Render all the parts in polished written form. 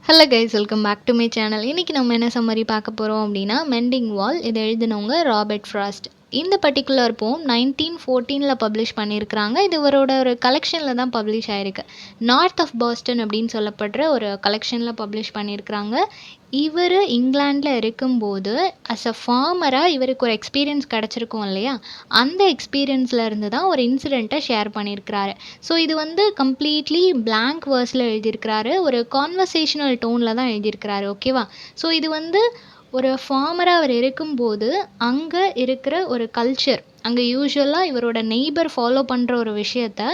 Hello guys, welcome back to my channel. இன்றைக்கி நம்ம என்ன சம்மரி பார்க்க போகிறோம் அப்படின்னா மெண்டிங் வால். இதை எழுதினவங்க ராபர்ட் ஃப்ராஸ்ட். இந்த பர்டிகுலர் போம் 1914 பப்ளிஷ் பண்ணியிருக்கிறாங்க. இது இவரோட ஒரு கலெக்ஷனில் தான் பப்ளிஷ் ஆகிருக்கு. நார்த் ஆஃப் பாஸ்டன் அப்படின்னு சொல்லப்படுற ஒரு கலெக்ஷனில் பப்ளிஷ் பண்ணியிருக்கிறாங்க. இவர் இங்கிலாண்டில் இருக்கும்போது அஸ் அ ஃபார்மராக இவருக்கு ஒரு எக்ஸ்பீரியன்ஸ் கிடச்சிருக்கும் இல்லையா, அந்த எக்ஸ்பீரியன்ஸில் இருந்து தான் ஒரு இன்சிடெண்ட்டை ஷேர் பண்ணியிருக்கிறாரு. ஸோ இது வந்து கம்ப்ளீட்லி பிளாங்க் வேர்ஸில் எழுதியிருக்கிறாரு. ஒரு கான்வர்சேஷனல் டோனில் தான் எழுதியிருக்கிறாரு. ஓகேவா? ஸோ இது வந்து ஒரு ஃபார்மராக அவர் இருக்கும்போது அங்கே இருக்கிற ஒரு கல்ச்சர், அங்கே யூஸ்வலாக இவரோட நெய்பர் ஃபாலோ பண்ணுற ஒரு விஷயத்த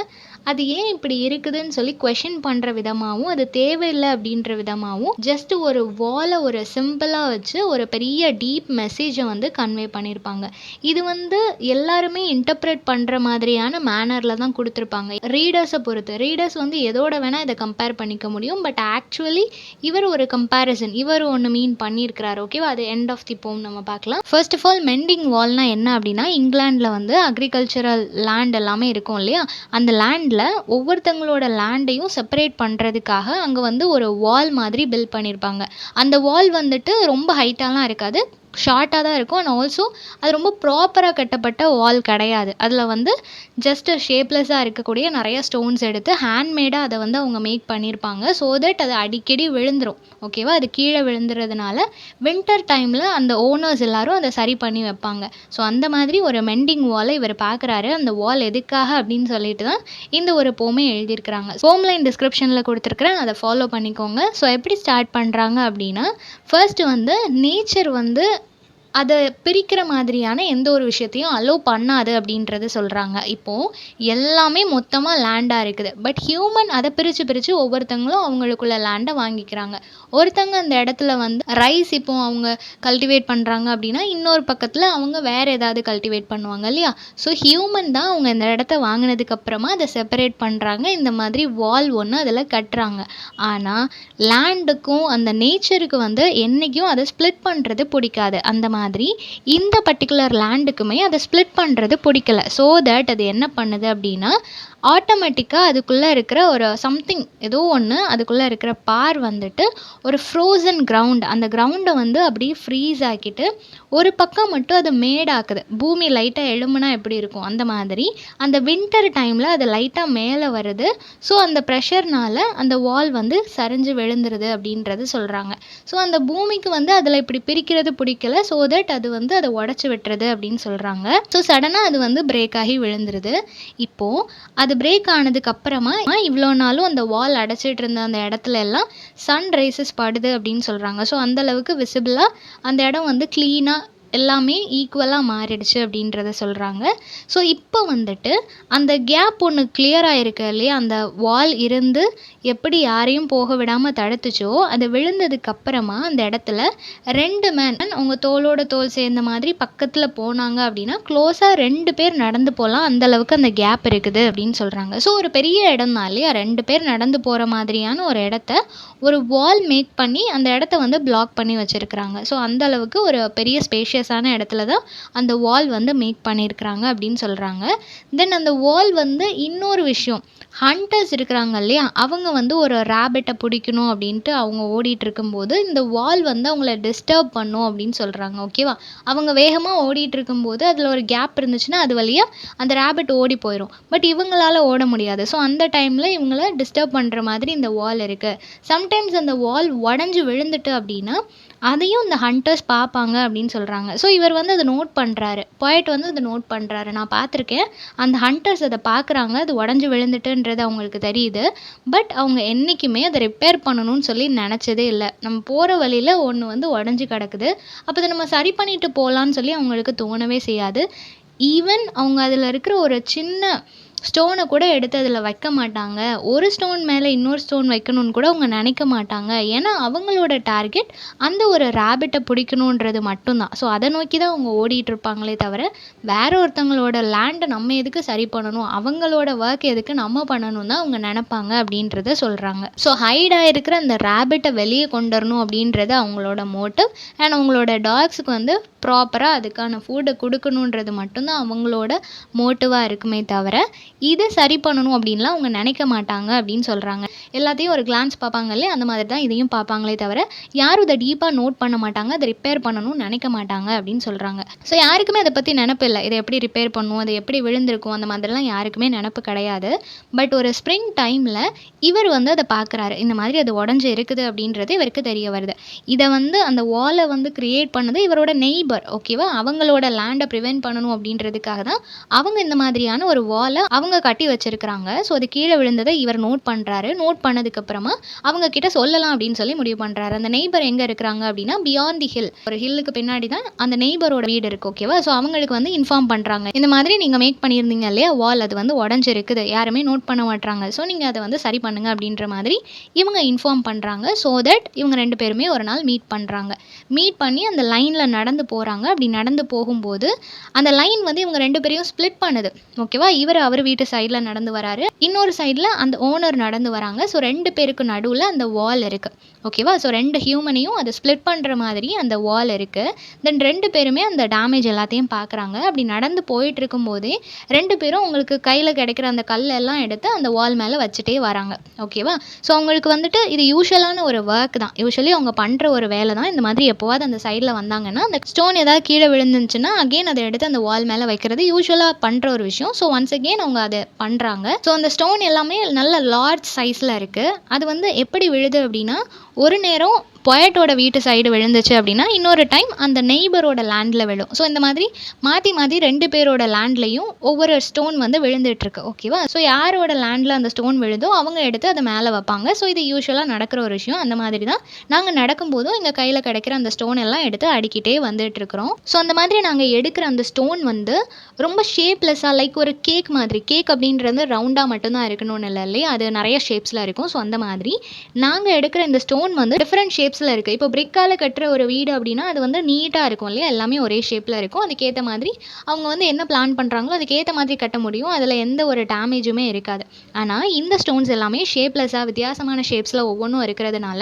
அது ஏன் இப்படி இருக்குதுன்னு சொல்லி கொஷின் பண்ணுற விதமாகவும், அது தேவையில்லை அப்படின்ற விதமாகவும் ஜஸ்ட் ஒரு வாலை ஒரு சிம்பிளாக வச்சு ஒரு பெரிய டீப் மெசேஜை வந்து கன்வே பண்ணியிருப்பாங்க. இது வந்து எல்லாருமே இன்டர்பிரேட் பண்ணுற மாதிரியான மேனரில் தான் கொடுத்துருப்பாங்க. ரீடர்ஸை பொறுத்து ரீடர்ஸ் வந்து எதோட வேணால் இதை கம்பேர் பண்ணிக்க முடியும். பட் ஆக்சுவலி இவர் ஒரு கம்பேரிசன், இவர் ஒன்று மீன் பண்ணியிருக்கிறார். ஓகேவா? அது எண்ட் ஆஃப் தி போம் நம்ம பார்க்கலாம். ஃபர்ஸ்ட் ஆஃப் ஆல் மெண்டிங் வால்னா என்ன அப்படின்னா, இங்கிலாண்டில் வந்து அக்ரிகல்ச்சரல் லேண்ட் எல்லாமே இருக்கும் இல்லையா, அந்த லேண்ட் ஒவ்வொருத்தங்களோட லேண்டையும் செப்பரேட் பண்ணுறதுக்காக அங்கே வந்து ஒரு வால் மாதிரி பில்ட் பண்ணியிருப்பாங்க. அந்த வால் வந்துட்டு ரொம்ப ஹைட்டாலாம் இருக்காது, ஷார்ட்டாக தான் இருக்கும். அண்ட் ஆல்சோ அது ரொம்ப ப்ராப்பராக கட்டப்பட்ட வால் கிடையாது. அதில் வந்து ஜஸ்ட் ஷேப்லெஸ்ஸாக இருக்கக்கூடிய நிறைய ஸ்டோன்ஸ் எடுத்து ஹேண்ட்மேடாக அதை வந்து அவங்க மேக் பண்ணியிருப்பாங்க. ஸோ தட் அது அடிக்கடி விழுந்துடும். ஓகேவா? அது கீழே விழுந்துறதுனால வின்டர் டைமில் அந்த ஓனர்ஸ் எல்லாரும் அதை சரி பண்ணி வைப்பாங்க. ஸோ அந்த மாதிரி ஒரு மெண்டிங் வாலை இவர் பார்க்குறாரு. அந்த வால் எதுக்காக அப்படின்னு சொல்லிட்டு தான் இந்த ஒரு போமே எழுதியிருக்கிறாங்க. போம் லைன் டிஸ்கிரிப்ஷனில் கொடுத்துருக்குறேன், அதை ஃபாலோ பண்ணிக்கோங்க. ஸோ எப்படி ஸ்டார்ட் பண்ணுறாங்க அப்படின்னா, ஃபர்ஸ்ட் வந்து நேச்சர் வந்து அதை பிரிக்கிற மாதிரியான எந்த ஒரு விஷயத்தையும் அலோவ் பண்ணாது அப்படின்றது சொல்கிறாங்க. இப்போது எல்லாமே மொத்தமாக லேண்டாக இருக்குது. பட் ஹியூமன் அதை பிரித்து ஒவ்வொருத்தங்களும் அவங்களுக்குள்ள லேண்டை வாங்கிக்கிறாங்க. ஒருத்தங்க அந்த இடத்துல வந்து ரைஸ் இப்போ அவங்க கல்டிவேட் பண்ணுறாங்க அப்படின்னா, இன்னொரு பக்கத்தில் அவங்க வேறு ஏதாவது கல்டிவேட் பண்ணுவாங்க இல்லையா. ஸோ ஹியூமன் தான் அவங்க இந்த இடத்த வாங்கினதுக்கப்புறமா அதை செப்பரேட் பண்ணுறாங்க. இந்த மாதிரி வால் ஒன்று அதில் கட்டுறாங்க. ஆனால் லேண்டுக்கும் அந்த நேச்சருக்கு வந்து என்றைக்கும் அதை ஸ்ப்ளிட் பண்ணுறது பிடிக்காது. அந்த மாதிரி இந்த பர்டிகுலர் லேண்டுக்குமே அதை ஸ்ப்ளிட் பண்ணுறது பிடிக்கல. ஸோ தட் அது என்ன பண்ணுது அப்படின்னா, ஆட்டோமேட்டிக்காக அதுக்குள்ளே இருக்கிற ஒரு சம்திங் ஏதோ ஒன்று அதுக்குள்ளே இருக்கிற பார் வந்துட்டு ஒரு ஃப்ரோசன் கிரவுண்ட், அந்த கிரவுண்டை வந்து அப்படியே ஃப்ரீஸ் ஆக்கிட்டு ஒரு பக்கம் மட்டும் அது மேடாக்குது. பூமி லைட்டாக எழும்புனா எப்படி இருக்கும் அந்த மாதிரி அந்த வின்டர் டைமில் அது லைட்டாக மேலே வருது. ஸோ அந்த ப்ரெஷர்னால் அந்த வால் வந்து சரிஞ்சு விழுந்துருது அப்படின்றது சொல்கிறாங்க. ஸோ அந்த பூமிக்கு வந்து அதில் இப்படி பிரிக்கிறது பிடிக்கல. ஸோ தட் அது வந்து அதை உடச்சி விட்டுறது அப்படின்னு சொல்கிறாங்க. ஸோ சடனாக அது வந்து பிரேக் ஆகி விழுந்துருது. இப்போது அது பிரேக் ஆனதுக்கு அப்புறமா இவ்வளோ நாளும் அந்த வால் அடைச்சிட்டு இருந்த அந்த இடத்துல எல்லாம் சன் ரைசஸ் படுது அப்படின்னு சொல்கிறாங்க. ஸோ அந்தளவுக்கு விசிபிளாக அந்த இடம் வந்து க்ளீனாக எல்லாமே ஈக்குவலாக மாறிடுச்சு அப்படின்றத சொல்கிறாங்க. ஸோ இப்போ வந்துட்டு அந்த கேப் ஒன்று கிளியர் ஆகிருக்கு இல்லையா, அந்த வால் இருந்து எப்படி யாரையும் போக விடாமல் தடுத்துச்சோ, அது விழுந்ததுக்கப்புறமா அந்த இடத்துல ரெண்டு மேன் அவங்க தோளோட தோல் சேர்ந்த மாதிரி பக்கத்தில் போனாங்க அப்படின்னா க்ளோஸாக 2 பேர் நடந்து போகலாம், அந்தளவுக்கு அந்த கேப் இருக்குது அப்படின்னு சொல்கிறாங்க. ஸோ ஒரு பெரிய இடம் தான் இல்லையா, 2 பேர் நடந்து போகிற மாதிரியான ஒரு இடத்த ஒரு வால் மேக் பண்ணி அந்த இடத்த வந்து பிளாக் பண்ணி வச்சுருக்கிறாங்க. ஸோ அந்தளவுக்கு ஒரு பெரிய ஸ்பேஷியஸான இடத்துல தான் அந்த வால் வந்து மேக் பண்ணியிருக்கிறாங்க அப்படின்னு சொல்கிறாங்க. தென் அந்த வால் வந்து இன்னொரு விஷயம், ஹண்டர்ஸ் இருக்கிறாங்க இல்லையா, அவங்க வந்து ஒரு ரேபிட்டை பிடிக்கணும் அப்படின்ட்டு அவங்க ஓடிட்டு இருக்கும்போது இந்த வால் வந்து அவங்கள டிஸ்டர்ப் பண்ணும் அப்படின்னு சொல்கிறாங்க. ஓகேவா? அவங்க வேகமாக ஓடிட்டு இருக்கும்போது அதில் ஒரு கேப் இருந்துச்சுன்னா அது வழியாக அந்த ரேபிட் ஓடி போயிடும். பட் இவங்களால ஓட முடியாது. ஸோ அந்த டைமில் இவங்கள டிஸ்டர்ப் பண்ணுற மாதிரி இந்த வால் இருக்குது. சம்டைம்ஸ் அந்த வால் உடஞ்சி விழுந்துட்டு அப்படின்னா அதையும் இந்த ஹண்டர்ஸ் பார்ப்பாங்க அப்படின்னு சொல்கிறாங்க. ஸோ இவர் வந்து அதை நோட் பண்ணுறாரு, போய்ட் வந்து அதை நோட் பண்ணுறாரு. நான் பார்த்துருக்கேன், அந்த ஹண்டர்ஸ் அதை பார்க்குறாங்க, அது உடஞ்சி விழுந்துட்டுன்றது அவங்களுக்கு தெரியுது. பட் அவங்க என்றைக்குமே அதை ரிப்பேர் பண்ணணும்னு சொல்லி நினச்சதே இல்லை. நம்ம போகிற வழியில் ஒன்று வந்து உடஞ்சி கிடக்குது, அப்போ அதை நம்ம சரி பண்ணிட்டு போகலான்னு சொல்லி அவங்களுக்கு தோணவே செய்யாது. ஈவன் அவங்க அதில் இருக்கிற ஒரு சின்ன ஸ்டோனை கூட எடுத்து அதில் வைக்க மாட்டாங்க. ஒரு ஸ்டோன் மேலே இன்னொரு ஸ்டோன் வைக்கணும்னு கூட அவங்க நினைக்க மாட்டாங்க. ஏன்னா அவங்களோட டார்கெட் அந்த ஒரு ரேபிட்டை பிடிக்கணுன்றது மட்டும்தான். ஸோ அதை நோக்கி தான் அவங்க ஓடிட்டு இருப்பாங்களே தவிர வேற ஒருத்தங்களோட லேண்டை நம்ம எதுக்கு சரி பண்ணணும், அவங்களோட ஒர்க் எதுக்கு நம்ம பண்ணணும் தான் அவங்க நினைப்பாங்க அப்படின்றத சொல்கிறாங்க. ஸோ ஹைடாக இருக்கிற அந்த ரேபிட்டை வெளியே கொண்டு வரணும் அப்படின்றது அவங்களோட மோட்டிவ். அண்ட் அவங்களோட டாக்ஸுக்கு வந்து ப்ராப்பராக அதுக்கான ஃபுட்டை கொடுக்கணுன்றது மட்டும்தான் அவங்களோட மோட்டிவாக இருக்குமே தவிர இதை சரி பண்ணணும் அப்படின்லாம் அவங்க நினைக்க மாட்டாங்க அப்படின்னு சொல்கிறாங்க. எல்லாத்தையும் ஒரு கிளான்ஸ் பார்ப்பாங்க இல்லையா, அந்த மாதிரி தான் இதையும் பார்ப்பாங்களே தவிர யாரும் இதை டீப்பாக நோட் பண்ண மாட்டாங்க, அதை ரிப்பேர் பண்ணணும்னு நினைக்க மாட்டாங்க அப்படின்னு சொல்கிறாங்க. ஸோ யாருக்குமே அதை பற்றி நினப்பு இல்லை, இதை எப்படி ரிப்பேர் பண்ணும், அதை எப்படி விழுந்திருக்கும், அந்த மாதிரிலாம் யாருக்குமே நினப்பு கிடையாது. பட் ஒரு ஸ்ப்ரிங் டைமில் இவர் வந்து அதை பார்க்குறாரு, இந்த மாதிரி அது உடஞ்சி இருக்குது அப்படின்றது இவருக்கு தெரிய வருது. இதை வந்து அந்த வாலை வந்து கிரியேட் பண்ணது இவரோட நெய்பர், ஓகேவா? அவங்களோட லேண்டை ப்ரிவென்ட் பண்ணணும் அப்படின்றதுக்காக தான் அவங்க இந்த மாதிரியான ஒரு வாலை அவங்க கட்டி வச்சிருக்கிறாங்க. ஸோ அது கீழே விழுந்ததை இவர் நோட் பண்ணுறாரு. நோட் பண்ணதுக்கப்புறமா அவங்க கிட்ட சொல்லலாம் அப்படின்னு சொல்லி முடிவு பண்ணுறாரு. அந்த நெய்பர் எங்கே இருக்கிறாங்க அப்படின்னா பியாண்ட் தி ஹில், ஒரு ஹில்லுக்கு பின்னாடி தான் அந்த நெய்பரோட வீடு இருக்குது, ஓகேவா? ஸோ அவங்களுக்கு வந்து இன்ஃபார்ம் பண்ணுறாங்க, இந்த மாதிரி நீங்கள் மேக் பண்ணியிருந்தீங்க இல்லையா வால், அது வந்து உடஞ்சிருக்குது, யாருமே நோட் பண்ண மாட்டாங்க, ஸோ நீங்கள் அதை வந்து சரி பண்ணுங்க அப்படின்ற மாதிரி இவங்க இன்ஃபார்ம் பண்ணுறாங்க. ஸோ தட் இவங்க 2 பேருமே ஒரு நாள் மீட் பண்ணுறாங்க. மீட் பண்ணி அந்த லைனில் நடந்து போகிறாங்க. அப்படி நடந்து போகும்போது அந்த லைன் வந்து இவங்க 2 பேரையும் ஸ்ப்ளிட் பண்ணுது, ஓகேவா? அவர் வீட்டு சைடில் நடந்து வராரு, இன்னொரு சைடில் அந்த ஓனர் நடந்து வராங்க. ஸோ 2 பேருக்கு நடுவில் அந்த வால் இருக்குது, ஓகேவா? ஸோ 2 ஹியூமனையும் அதை ஸ்ப்ளிட் பண்ணுற மாதிரி அந்த வால் இருக்குது. தென் 2 பேருமே அந்த டேமேஜ் எல்லாத்தையும் பார்க்குறாங்க. அப்படி நடந்து போயிட்டு இருக்கும்போதே 2 பேரும் உங்களுக்கு கையில் கிடைக்கிற அந்த கல்லெல்லாம் எடுத்து அந்த வால் மேலே வச்சுட்டே வராங்க, ஓகேவா? ஸோ அவங்களுக்கு வந்துட்டு இது யூஷுவலான ஒரு ஒர்க் தான், யூஷுவலி அவங்க பண்ணுற ஒரு வேலை தான். இந்த மாதிரி எப்போவாது அந்த சைடில் வந்தாங்கன்னா அந்த ஸ்டோன் ஏதாவது கீழே விழுந்துச்சுன்னா அகெயின் அதை எடுத்து அந்த வால் மேலே வைக்கிறது யூஷுவலாக பண்ணுற ஒரு விஷயம். ஸோ ஒன்ஸ் அகெயின் அவங்க அதை பண்ணுறாங்க. ஸோ அந்த ஸ்டோன் எல்லாமே நல்ல லார்ஜ் சைஸில் இருக்குது. அது வந்து எப்படி விழுது அப்படின்னா, ஒரு நேரம் பொயட்டோட வீட்டு சைடு விழுந்துச்சு அப்படின்னா இன்னொரு டைம் அந்த நெய்பரோட லேண்டில் விழும். ஸோ இந்த மாதிரி மாற்றி மாற்றி 2 பேரோட லேண்ட்லேயும் ஒவ்வொரு ஸ்டோன் வந்து விழுந்துட்டுருக்கு, ஓகேவா? ஸோ யாரோட லேண்டில் அந்த ஸ்டோன் விழுதோ அவங்க எடுத்து அதை மேலே வைப்பாங்க. ஸோ இது யூஷுவலாக நடக்கிற ஒரு விஷயம். அந்த மாதிரி தான் நாங்கள் நடக்கும்போதும் எங்கள் கையில் கிடைக்கிற அந்த ஸ்டோன் எல்லாம் எடுத்து அடிக்கிட்டே வந்துட்டுருக்குறோம். ஸோ அந்த மாதிரி நாங்கள் எடுக்கிற அந்த ஸ்டோன் வந்து ரொம்ப ஷேப்லெஸ்ஸாக, லைக் ஒரு கேக் மாதிரி. கேக் அப்படின்றது ரவுண்டாக மட்டும்தான் இருக்கணும்னு இல்லை இல்லையா, அது நிறைய ஷேப்ஸில் இருக்கும். ஸோ அந்த மாதிரி நாங்கள் எடுக்கிற இந்த ஸ்டோன் வந்து டிஃப்ரெண்ட் ஷேப்ஸில் இருக்குது. இப்போ பிரிக்கால் கட்டுற ஒரு வீடு அப்படின்னா அது வந்து நீட்டாக இருக்கும் இல்லையா, எல்லாமே ஒரே ஷேப்பில் இருக்கும். அதுக்கேற்ற மாதிரி அவங்க வந்து என்ன பிளான் பண்ணுறாங்களோ அதுக்கேற்ற மாதிரி கட்ட முடியும், அதில் எந்த ஒரு டேமேஜுமே இருக்காது. ஆனால் இந்த ஸ்டோன்ஸ் எல்லாமே ஷேப்லெஸ்ஸாக வித்தியாசமான ஷேப்ஸில் ஒவ்வொன்றும் இருக்கிறதுனால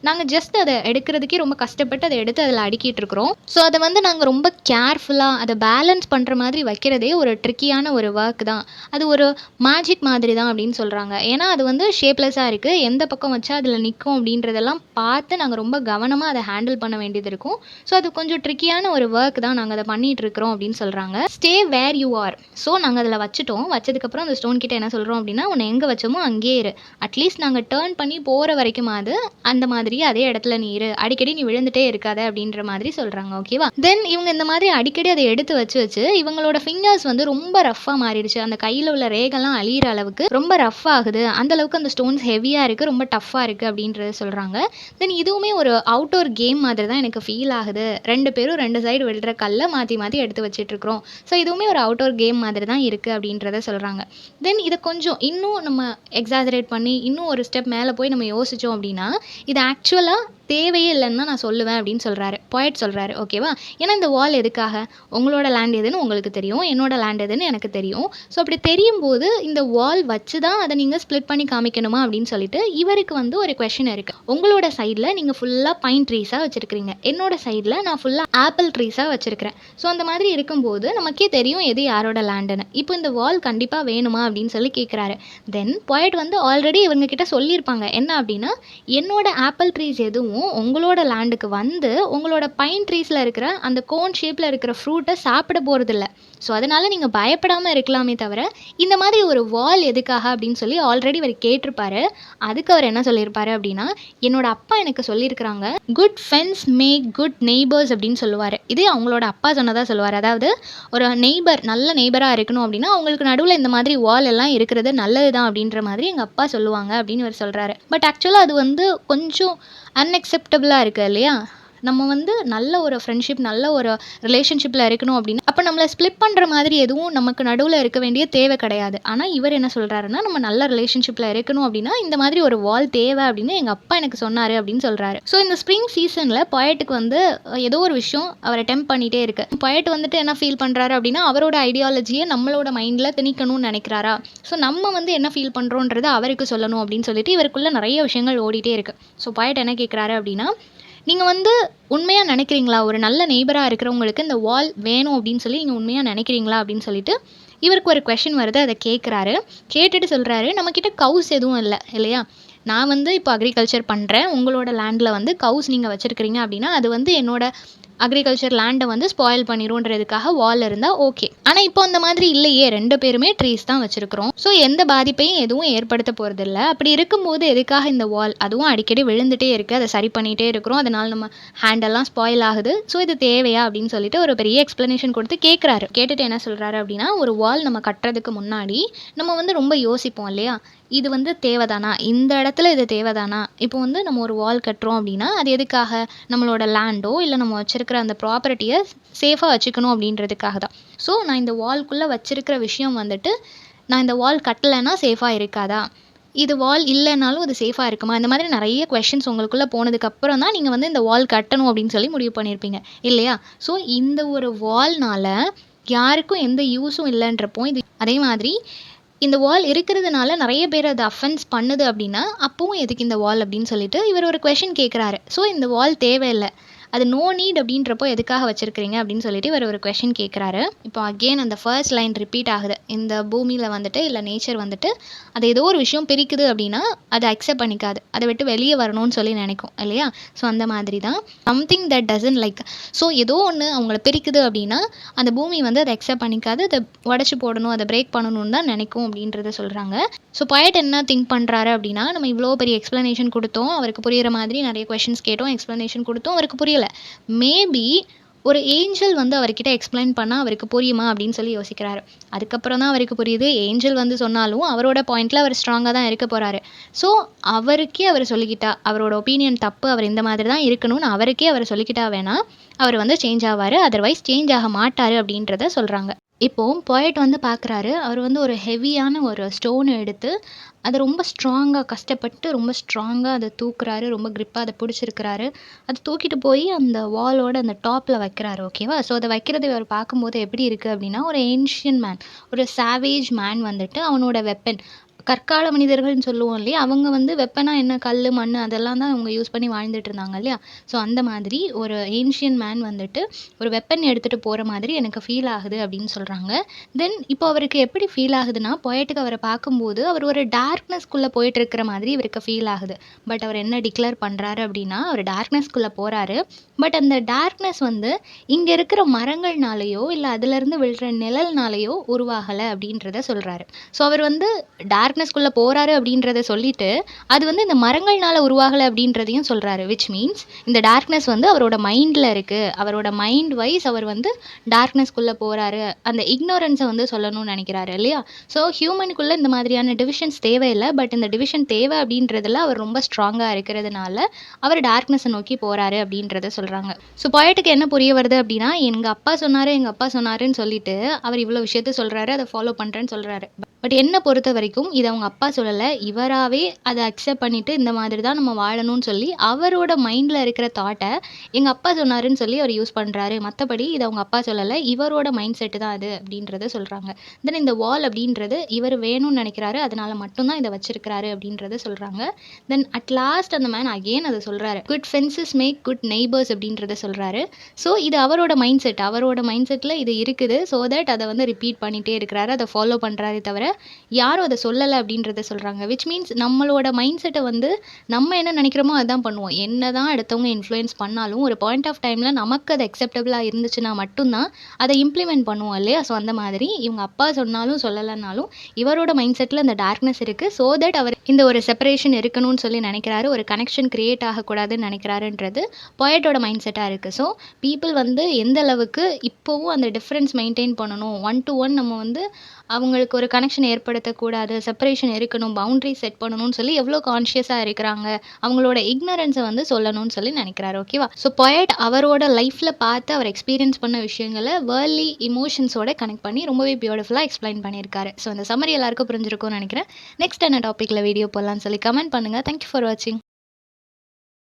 நாங்கள் ஜஸ்ட் அதை எடுக்கிறதுக்கே ரொம்ப கஷ்டப்பட்டு அதை எடுத்து அதில் அடுக்கிட்டு இருக்கிறோம். ஸோ அதை வந்து நாங்கள் ரொம்ப கேர்ஃபுல்லாக அதை பேலன்ஸ் பண்ணுற மாதிரி வைக்கிறதே ஒரு ட்ரிக்கியான ஒரு ஒர்க் தான். அது ஒரு மேஜிக் மாதிரி தான் அப்படின்னு சொல்கிறாங்க. ஏன்னா அது வந்து ஷேப்லெஸ்ஸாக இருக்குது, எந்த பக்கம் வச்சா அதில் நிற்கும் அப்படின்றதெல்லாம் பார்த்து நாங்கள் ரொம்ப கவனமாக அதை ஹேண்டில் பண்ண வேண்டியது இருக்கும். ஸோ அது கொஞ்சம் ட்ரிக்கியான ஒரு ஒர்க் தான், நாங்கள் அதை பண்ணிகிட்டு இருக்கிறோம் அப்படின்னு சொல்கிறாங்க. Stay where you are. So நாங்கள் அதில் வச்சுட்டோம். வச்சதுக்கப்புறம் அந்த ஸ்டோன் கிட்ட என்ன சொல்கிறோம் அப்படின்னா, உன்னை எங்கே வச்சோமோ அங்கேயே இரு, அட்லீஸ்ட் நாங்கள் டேர்ன் பண்ணி போகிற வரைக்கும் அது அந்த மாதிரியே அதே இடத்துல நீ இரு, அடிக்கடி நீ விழுந்துட்டே இருக்காத அப்படின்ற மாதிரி சொல்கிறாங்க, ஓகேவா? தென் இவங்க இந்த மாதிரி அடிக்கடி அதை எடுத்து வச்சு வச்சு இவங்களோட ஃபிங்கர்ஸ் வந்து ரொம்ப ரஃப்பாக மாறிடுச்சு. அந்த கையில் உள்ள ரேகெல்லாம் அழியிற அளவுக்கு ரொம்ப ரஃப் ஆகுது. அந்த அளவுக்கு அந்த ஸ்டோன்ஸ் ஹெவியாக இருக்குது, ரொம்ப டஃப்பாக இருக்குது அப்படின்றத சொல்கிறாங்க. தென் இதுவுமே ஒரு அவுட்டோர் கேம் மாதிரி தான் எனக்கு ஃபீல் ஆகுது. 2 பேரும் 2 சைடு விழுற கல்லை மாற்றி மாற்றி எடுத்து வச்சிட்ருக்குறோம். ஸோ இதுவுமே ஒரு அவுட்டோர் கேம் மாதிரி தான் இருக்குது அப்படின்றத சொல்கிறாங்க. தென் இதை கொஞ்சம் இன்னும் நம்ம எக்ஸாஜரேட் பண்ணி இன்னும் ஒரு ஸ்டெப் மேலே போய் நம்ம யோசித்தோம் அப்படின்னா, இது ஆக்சுவலாக தேவையே இல்லைன்னு தான் நான் சொல்லுவேன் அப்படின்னு சொல்கிறாரு, பொயட் சொல்கிறாரு, ஓகேவா? ஏன்னா இந்த வால் எதுக்காக, உங்களோட லேண்ட் எதுன்னு உங்களுக்கு தெரியும், என்னோட லேண்ட் எதுன்னு எனக்கு தெரியும். ஸோ அப்படி தெரியும் போது இந்த வால் வச்சு தான் அதை நீங்கள் ஸ்ப்ளிட் பண்ணி காமிக்கணுமா அப்படின்னு சொல்லிட்டு இவருக்கு வந்து ஒரு கொஷின் இருக்குது. உங்களோட சைடில் நீங்கள் ஃபுல்லாக பைன் ட்ரீஸாக வச்சுருக்கிறீங்க, என்னோட சைடில் நான் ஃபுல்லாக ஆப்பிள் ட்ரீஸாக வச்சுருக்கிறேன். ஸோ அந்த மாதிரி இருக்கும்போது நமக்கே தெரியும் எது யாரோட லேண்டுன்னு. இப்போ இந்த வால் கண்டிப்பாக வேணுமா அப்படின்னு சொல்லி கேட்குறாரு. தென் பொயட் வந்து ஆல்ரெடி இவங்க கிட்ட சொல்லியிருப்பாங்க என்ன அப்படின்னா, என்னோட ஆப்பிள் ட்ரீஸ் எதுவும் உங்களோட லேண்டுக்கு வந்து உங்களோட பைன் ட்ரீஸில் இருக்கிற அந்த கோன் ஷேப்பில் இருக்கிற ஃப்ரூட்டை சாப்பிட போகிறதில்ல. ஸோ அதனால் நீங்கள் பயப்படாமல் இருக்கலாமே தவிர இந்த மாதிரி ஒரு வால் எதுக்காக அப்படின்னு சொல்லி ஆல்ரெடி அவர் கேட்டிருப்பாரு. அதுக்கு அவர் என்ன சொல்லியிருப்பாரு அப்படின்னா, என்னோட அப்பா எனக்கு சொல்லியிருக்கிறாங்க, good friends make good neighbours அப்படின்னு சொல்லுவார். இதே அவங்களோட அப்பா சொன்னதாக சொல்லுவார். அதாவது ஒரு நெய்பர் நல்ல நெய்பராக இருக்கணும் அப்படின்னா அவங்களுக்கு நடுவில் இந்த மாதிரி வால் எல்லாம் இருக்கிறது நல்லது தான் அப்படின்ற மாதிரி எங்கள் அப்பா சொல்லுவாங்க அப்படின்னு அவர் சொல்கிறாரு. பட் ஆக்சுவலாக அது வந்து கொஞ்சம் அன்அக்செப்டபுளாக இருக்குது இல்லையா? நம்ம வந்து நல்ல ஒரு ஃப்ரெண்ட்ஷிப், நல்ல ஒரு ரிலேஷன்ஷிப்பில் இருக்கணும் அப்படின்னா அப்போ நம்மளை ஸ்ப்ளிட் பண்ணுற மாதிரி எதுவும் நமக்கு நடுவில் இருக்க வேண்டிய தேவை கிடையாது. ஆனால் இவர் என்ன சொல்கிறாருன்னா, நம்ம நல்ல ரிலேஷன்ஷிப்பில் இருக்கணும் அப்படின்னா இந்த மாதிரி ஒரு வால் தேவை அப்படின்னு எங்கள் அப்பா எனக்கு சொன்னார் அப்படின்னு சொல்கிறாரு. ஸோ இந்த ஸ்ப்ரிங் சீசனில் பொயட்டுக்கு வந்து ஏதோ ஒரு விஷயம் அவரை டெம்ப் பண்ணிகிட்டே இருக்குது. பொயட் வந்துட்டு என்ன ஃபீல் பண்ணுறாரு அப்படின்னா, அவரோட ஐடியாலஜியை நம்மளோட மைண்டில் திணிக்கணும்னு நினைக்கிறாரா? ஸோ நம்ம வந்து என்ன ஃபீல் பண்ணுறோன்றதை அவருக்கு சொல்லணும் அப்படின்னு சொல்லிட்டு இவருக்குள்ளே நிறைய விஷயங்கள் ஓடிட்டே இருக்குது. ஸோ பொயட் என்ன கேட்குறாரு அப்படின்னா, நீங்க வந்து உண்மையா நினைக்கிறீங்களா? ஒரு நல்ல நெய்பரா இருக்கிறவங்களுக்கு இந்த வால் வேணும் அப்படின்னு சொல்லி நீங்க உண்மையா நினைக்கிறீங்களா? அப்படின்னு சொல்லிட்டு இவருக்கு ஒரு கொஸ்டின் வருது. அத கேட்குறாரு. கேட்டுட்டு சொல்றாரு, "நம்மகிட்ட கவுஸ் எதுவும் இல்ல இல்லையா? நான் வந்து இப்போ அக்ரிகல்ச்சர் பண்றேன். உங்களோட லேண்ட்ல வந்து கவுஸ் நீங்க வச்சிருக்கிறீங்க அப்படின்னா, அது வந்து என்னோட அக்ரிகல்ச்சர் லேண்ட வந்து ஸ்பாயில் பண்ணிருன்றதுக்காக வால் இருந்தா ஓகே. ஆனா இப்போ அந்த மாதிரி இல்லையே. 2 பேருமே ட்ரீஸ் தான் வச்சிருக்கிறோம். ஸோ எந்த பாதிப்பையும் எதுவும் ஏற்படுத்த போறதில்ல. அப்படி இருக்கும்போது எதுக்காக இந்த வால்? அதுவும் அடிக்கடி விழுந்துட்டே இருக்கு. அத சரி பண்ணிட்டே இருக்கிறோம். அதனால நம்ம ஹேண்ட் எல்லாம் ஸ்பாயில் ஆகுது. ஸோ இது தேவையா? அப்படின்னு சொல்லிட்டு ஒரு பெரிய எக்ஸ்ப்ளனேஷன் கொடுத்து கேட்குறாரு. கேட்டுட்டு என்ன சொல்றாரு அப்படின்னா, ஒரு வால் நம்ம கட்டுறதுக்கு முன்னாடி நம்ம வந்து ரொம்ப யோசிப்போம் இல்லையா? இது வந்து தேவைதானா? இந்த இடத்துல இது தேவைதானா? இப்போ வந்து நம்ம ஒரு வால் கட்டுறோம் அப்படின்னா, அது எதுக்காக? நம்மளோட லேண்டோ, இல்ல நம்ம வச்சிருக்கிற அந்த ப்ராப்பர்ட்டிய சேஃபா வச்சுக்கணும் அப்படின்றதுக்காக தான். ஸோ நான் இந்த வால்க்குள்ள வச்சிருக்கிற விஷயம் வந்துட்டு, நான் இந்த வால் கட்டலன்னா சேஃபா இருக்காதா? இது வால் இல்லனாலும் அது சேஃபா இருக்குமா? இந்த மாதிரி நெறைய கொஸ்டின்ஸ் உங்களுக்குள்ள போனதுக்கப்புறம் தான் நீங்க வந்து இந்த வால் கட்டணும் அப்படின்னு சொல்லி முடிவு பண்ணியிருப்பீங்க. இல்லையா? ஸோ இந்த ஒரு வால்னால யாருக்கும் எந்த யூஸும் இல்லன்றப்போ, இது அதே மாதிரி இந்த வால் இருக்கிறதுனால நெறைய பேர் அத அஃபென்ஸ் பண்ணுது அப்படின்னா, அப்பவும் எதுக்கு இந்த வால் அப்படின்னு சொல்லிட்டு இவர் ஒரு கொஸ்டின் கேட்குறாரு. ஸோ இந்த வால் தேவையில்ல. அது நோ நீட் அப்படின்றப்போ எதுக்காக வச்சிருக்கிறீங்க அப்படின்னு சொல்லிட்டு இவர் ஒரு கொஸ்டின் கேட்குறாரு. இப்போ அகெயின் அந்த ஃபர்ஸ்ட் லைன் ரிப்பீட் ஆகுது. இந்த பூமியில வந்துட்டு இல்ல நேச்சர் வந்துட்டு அது ஏதோ ஒரு விஷயம் பிரிக்குது அப்படின்னா, அத அக்செப்ட் பண்ணிக்காது. அத விட்டு வெளிய வரணும்னு சொல்லி நினைக்கும் இல்லையா? ஸோ அந்த மாதிரி தான் something that doesn't like. So ஏதோ ஒண்ணு அவங்கள பிரிக்குது அப்படின்னா, அந்த பூமி வந்து அத அக்செப்ட் பண்ணிக்காது. அத உடைச்சு போடணும், அத பிரேக் பண்ணணும்னு தான் நினைக்கும் அப்படின்றத சொல்றாங்க. ஸோ பொயட் என்ன திங்க் பண்றாரு அப்படின்னா, நம்ம இவ்ளோ பெரிய எக்ஸ்ப்ளனேஷன் குடுத்தோம். அவருக்கு புரியிற மாதிரி நெறைய கொஸ்டின்ஸ் கேட்டோம். எக்ஸ்ப்ளனேஷன் குடுத்தோம். அவருக்கு புரியல. மேபி ஒரு ஏஞ்சல் வந்து அவர்கிட்ட எக்ஸ்ப்ளைன் பண்ணா அவருக்கு புரியுமா அப்படின்னு சொல்லி யோசிக்கிறாரு. அதுக்கப்புறம் தான் அவருக்கு புரியுது. ஏஞ்சல் வந்து சொன்னாலும் அவரோட பாயிண்ட்ல அவர் ஸ்ட்ராங்கா தான் இருக்க போறாரு. ஸோ அவருக்கே அவர் சொல்லிக்கிட்டா, அவரோட ஒப்பீனியன் தப்பு. அவர் இந்த மாதிரி தான் இருக்கணும்னு அவருக்கே அவர் சொல்லிக்கிட்டா வேணா, அவர் வந்து சேஞ்ச் ஆவாரு. அதர்வைஸ் சேஞ்ச் ஆக மாட்டாரு அப்படின்றத சொல்றாங்க. இப்போ பொயட் வந்து பார்க்குறாரு. அவர் வந்து ஒரு ஹெவியான ஒரு ஸ்டோன எடுத்து, அத ரொம்ப ஸ்ட்ராங்கா கஷ்டப்பட்டு ரொம்ப ஸ்ட்ராங்கா அத தூக்குறாரு. ரொம்ப கிரிப்பா அத பிடிச்சிருக்கிறாரு. அத தூக்கிட்டு போய் அந்த வாலோட அந்த டாப்ல வைக்கிறாரு. ஓகேவா? ஸோ அத வைக்கிறது இவர் பார்க்கும்போது எப்படி இருக்கு அப்படின்னா, ஒரு ஏன்ஷியன்ட் மேன், ஒரு சாவேஜ் மேன் வந்துட்டு அவனோட வெப்பன் கற்கால மனிதர்கள்னு சொல்லுவோம் இல்லையா? அவங்க வந்து வெப்பனா என்ன கல்லு, மண்ணு அதெல்லாம் தான் அவங்க யூஸ் பண்ணி வாழ்ந்துட்டு இருந்தாங்க இல்லையா? ஸோ அந்த மாதிரி ஒரு ஏன்ஷியன்ட் மேன் வந்துட்டு ஒரு வெப்பன் எடுத்துட்டு போற மாதிரி எனக்கு ஃபீல் ஆகுது அப்படின்னு சொல்றாங்க. தென் இப்போ அவருக்கு எப்படி ஃபீல் ஆகுதுன்னா, பொயட்டுக்கு அவர பார்க்கும்போது அவர் ஒரு டார்க்னஸ்க்குள்ள போயிட்டு இருக்கிற மாதிரி இவருக்கு ஃபீல் ஆகுது. பட் அவர் என்ன டிக்ளேர் பண்றாரு அப்படின்னா, அவர் டார்க்னஸ்க்குள்ள போறாரு. பட் அந்த டார்க்னஸ் வந்து இங்க இருக்கிற மரங்கள்னாலயோ, இல்ல அதிலிருந்து விழுற நிழல்னாலயோ உருவாகல அப்படின்றத சொல்றாரு. ஸோ அவர் வந்து டார்க்னஸ்க்குள்ள போறாரு அப்படின்றத சொல்லிட்டு, அது வந்து இந்த மரங்கள்னால உருவாகல அப்படின்றதையும் சொல்றாரு. விச் மீன்ஸ் இந்த டார்க்னஸ் வந்து அவரோட மைண்ட்ல இருக்கு. அவரோட மைண்ட் வைஸ் அவர் வந்து டார்க்னஸ்க்குள்ள போறாரு. அந்த இக்னோரன்ஸ வந்து சொல்லணும்னு நினைக்கிறாரு இல்லையா? ஸோ ஹியூமனுக்குள்ள இந்த மாதிரியான டிவிஷன்ஸ் தேவையில்ல. பட் இந்த டிவிஷன் தேவை அப்படின்றதுல அவர் ரொம்ப ஸ்ட்ராங்கா இருக்கிறதுனால, அவர் டார்க்னஸ நோக்கி போறாரு அப்படின்றத சொல்றாங்க. ஸோ பொயட்டுக்கு என்ன புரிய வருது அப்படின்னா, எங்க அப்பா சொன்னாரு, எங்க அப்பா சொன்னாருன்னு சொல்லிட்டு, அவர் இவ்வளோ விஷயத்த சொல்றாரு. அத ஃபாலோ பண்றேன்னு சொல்றாரு. பட் என்ன பொறுத்தவரைக்கும் இத அவங்க அப்பா சொல்லல. இவராவே அத அக்செப்ட் பண்ணிட்டு இந்த மாதிரி தான் நம்ம வாழணும்னு சொல்லி, அவரோட மைண்ட்ல இருக்கிற தாட்ட எங்க அப்பா சொன்னாருன்னு சொல்லி அவர் யூஸ் பண்றாரு. மத்தபடி இத அவங்க அப்பா சொல்லல. இவரோட மைண்ட் செட் தான் அது அப்படின்றத சொல்றாங்க. தென் இந்த வால் அப்படின்றது இவர் வேணும்னு நினைக்கிறாரு. அதனால மட்டும் தான் இத வச்சிருக்கிறாரு அப்படின்றத சொல்றாங்க. தென் அட் லாஸ்ட் அந்த மேன் அகைன் அத சொல்றாரு. Good fences make good neighbours அப்படின்றத சொல்றாரு. ஸோ இது அவரோட மைண்ட் செட். அவரோட மைண்ட் செட்ல இது இருக்குது. ஸோ தட் அத வந்து ரிப்பீட் பண்ணிட்டே இருக்கிறாரு. அத ஃபாலோ பண்றாரே தவிர, யாரும் அத சொல்லல அப்படின்றத சொல்றாங்க. விச் மீன்ஸ் நம்மளோட மைண்ட் செட்ட வந்து நம்ம என்ன நினைக்கிறோமோ அதான் பண்ணுவோம். என்னதான் அடுத்தவங்க இன்ஃப்ளூயன்ஸ் பண்ணாலும், ஒரு பாயிண்ட் ஆஃப் டைம்ல நமக்கு அது அக்செப்டபிளா இருந்துச்சுன்னா மட்டும் தான் அத இம்ப்ளிமெண்ட் பண்ணுவோம் இல்லையா? ஸோ அந்த மாதிரி இவங்க அப்பா சொன்னாலும் சொல்லலனாலும், இவரோட மைண்ட் செட்ல இந்த டார்க்னஸ் இருக்கு. ஸோ தட் அவர் இந்த ஒரு செப்பரேஷன் இருக்கணும்னு சொல்லி நினைக்கிறாரு. ஒரு கனெக்ஷன் கிரியேட் ஆகக்கூடாதுன்னு நினைக்கிறாருன்றது பொயட்டோட மைண்ட் செட்டா இருக்கு. ஸோ பீப்பிள் வந்து எந்த அளவுக்கு இப்பவும் அந்த டிஃபரன்ஸ் மெயின்டெயின் பண்ணணும். ஒன் டூ ஒன் நம்ம வந்து அவங்களுக்கு ஒரு கனெக்ஷன் ஏற்படுத்தக்கூடாது. செப்பரேஷன் இருக்கணும். பவுண்டரி செட் பண்ணணும்னு சொல்லி எவ்வளோ கான்ஷியஸா இருக்கிறாங்க. அவங்களோட இக்னரன்ஸ வந்து சொல்லணும்னு சொல்லி நினைக்கிறாரு. ஓகேவா? ஸோ பொயட் அவரோட லைஃப்ல பார்த்து அவர் எக்ஸ்பீரியன்ஸ் பண்ண விஷயங்கள வேர்ல்ட்லி எமோஷன்ஸோட கனெக்ட் பண்ணி ரொம்பவே பியூட்டிஃபுல்லா எக்ஸ்பிளைன் பண்ணியிருக்காரு. ஸோ இந்த சம்மரி எல்லாருக்கும் புரிஞ்சிருக்கும்னு நினைக்கிறேன். நெக்ஸ்ட் என்ன டாபிக்ல வீடியோ போடலாம்னு சொல்லி கமெண்ட் பண்ணுங்க. தேங்க் யூ ஃபார் வாட்சிங்.